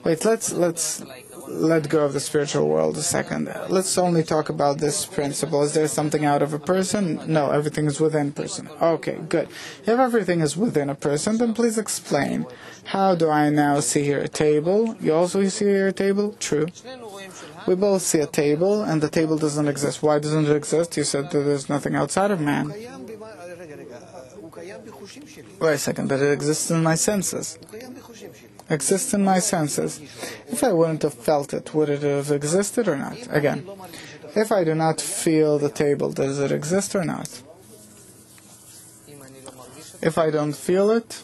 Wait, let's let go of the spiritual world a second. Let's only talk about this principle. Is there something out of a person? No, everything is within a person. Okay, good. If everything is within a person, then please explain. How do I now see here a table? You also see here a table? True. We both see a table, and the table doesn't exist. Why doesn't it exist? You said that there's nothing outside of man. Wait a second, that it exists in my senses. Exists in my senses. If I wouldn't have felt it, would it have existed or not? Again, if I do not feel the table, does it exist or not? If I don't feel it,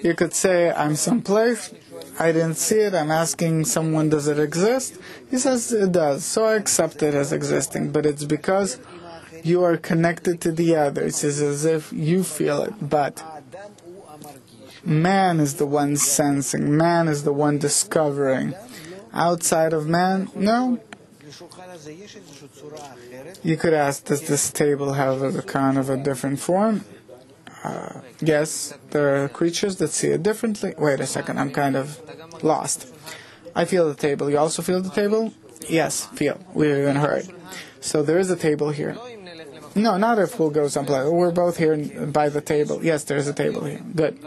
you could say, I'm someplace, I didn't see it, I'm asking someone, does it exist? He says it does, so I accept it as existing, but it's because you are connected to the others. It's as if you feel it, but man is the one sensing, man is the one discovering. Outside of man, no. You could ask, does this table have a kind of a different form? Yes, there are creatures that see it differently. Wait a second, I'm kind of lost. I feel the table. You also feel the table? Yes, feel. We even heard. So there is a table here. No, not if we'll go someplace. We're both here by the table. Yes, there is a table here. Good.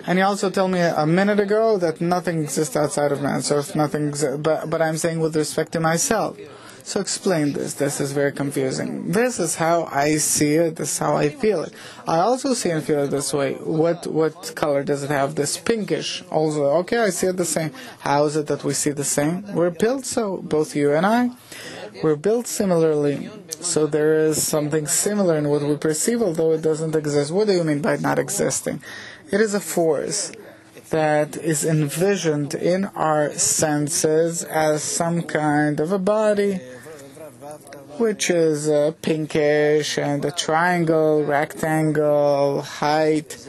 And you also told me a minute ago that nothing exists outside of man. So if nothing exists, but I'm saying with respect to myself. So explain this. This is very confusing. This is how I see it. This is how I feel it. I also see and feel it this way. What color does it have? This pinkish. Also, okay, I see it the same. How is it that we see the same? We're built so, both you and I. We're built similarly. So there is something similar in what we perceive, although it doesn't exist. What do you mean by not existing? It is a force that is envisioned in our senses as some kind of a body, which is pinkish and a triangle, rectangle, height.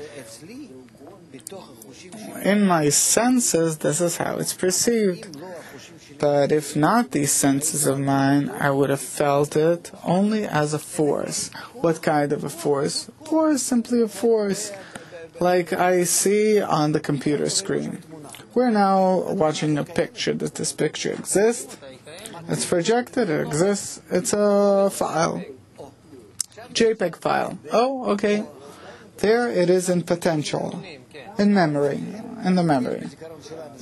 In my senses, this is how it's perceived. But if not these senses of mine, I would have felt it only as a force. What kind of a force? Force, simply a force. Like I see on the computer screen. We're now watching a picture. Does this picture exist? It's projected, it exists. It's a file. JPEG file. Oh, okay. There it is in potential. In memory. In the memory.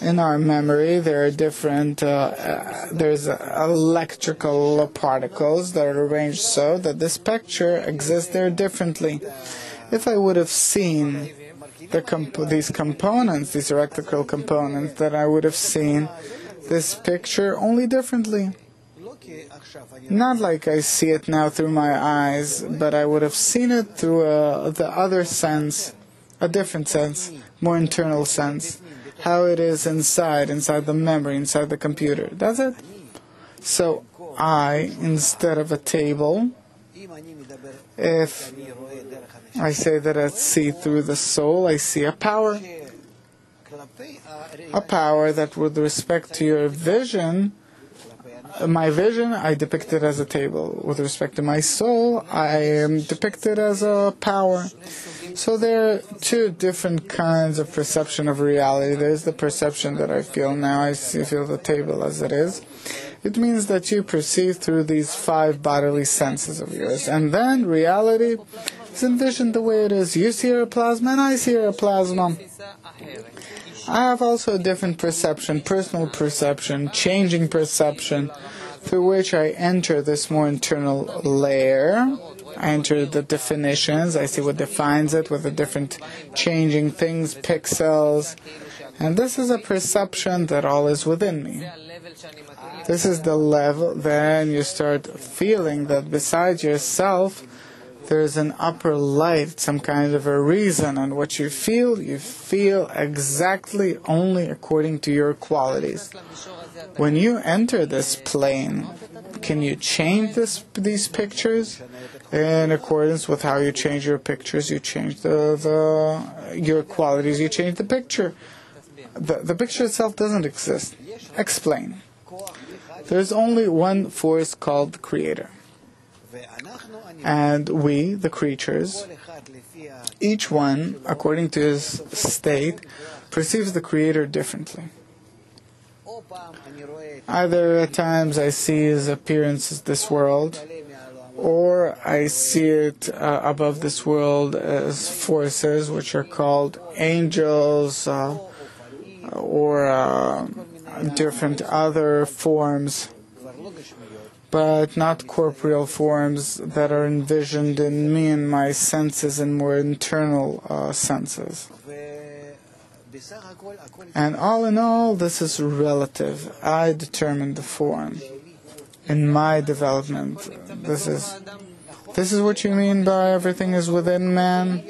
In our memory, there are different, there's electrical particles that are arranged so that this picture exists there differently. If I would have seen these components, these electrical components, then I would have seen this picture only differently. Not like I see it now through my eyes, but I would have seen it through the other sense, a different sense, more internal sense. How it is inside the memory, inside the computer. That's it. So I, instead of a table, if I say that I see through the soul, I see a power. A power that with respect to your vision, my vision, I depict it as a table. With respect to my soul, I am depicted as a power. So there are two different kinds of perception of reality. There's the perception that I feel now. I feel the table as it is. It means that you perceive through these 5 bodily senses of yours. And then reality is envisioned the way it is. You see a plasma and I see a plasma. I have also a different perception, personal perception, changing perception, through which I enter this more internal layer. I enter the definitions, I see what defines it with the different changing things, pixels. And this is a perception that all is within me. This is the level, then you start feeling that beside yourself, there's an upper light, some kind of a reason, and what you feel exactly only according to your qualities. When you enter this plane, can you change these pictures? In accordance with how you change your pictures, you change your qualities, you change the picture. The picture itself doesn't exist. Explain. There's only one force called the Creator. And we, the creatures, each one, according to his state, perceives the Creator differently. Either at times I see His appearance as this world, or I see it above this world as forces which are called angels or different other forms, but not corporeal forms that are envisioned in me and my senses and more internal senses. And all in all, this is relative. I determine the form in my development. This is what you mean by everything is within man?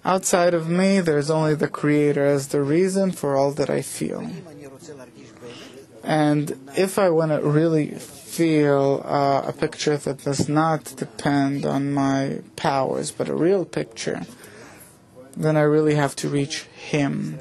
Outside of me, there's only the Creator as the reason for all that I feel. And if I want to really feel a picture that does not depend on my powers, but a real picture, then I really have to reach Him.